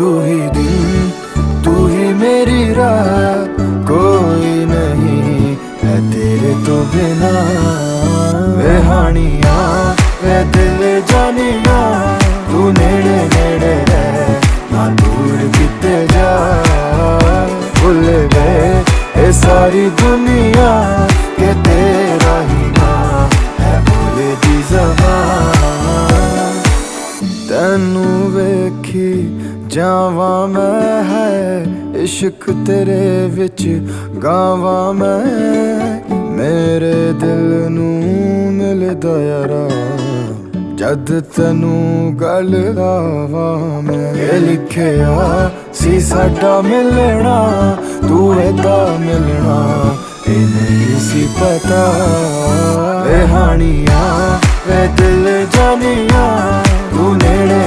तू ही दिन, तू ही मेरी रात, कोई नहीं है तेरे तो बिना। वे हानिया वे दिल जानिया, तू नेड़े नेड़े रह ना दूर किते जा। भुल गए ये सारी दुनिया के तेरा ही ना है बोले दी ज़बान। तैनू वेखी जावा मैं है इश्क तेरे विच गावा मैं। मेरे दिल नू मिलदा यारा जद तैनू गल लावा मैं। ये लिखिया सी साडा मिलना, तू एदा मिलना ये नहीं सी पता। वे हानिया वे दिल जानिया, तू नेड़े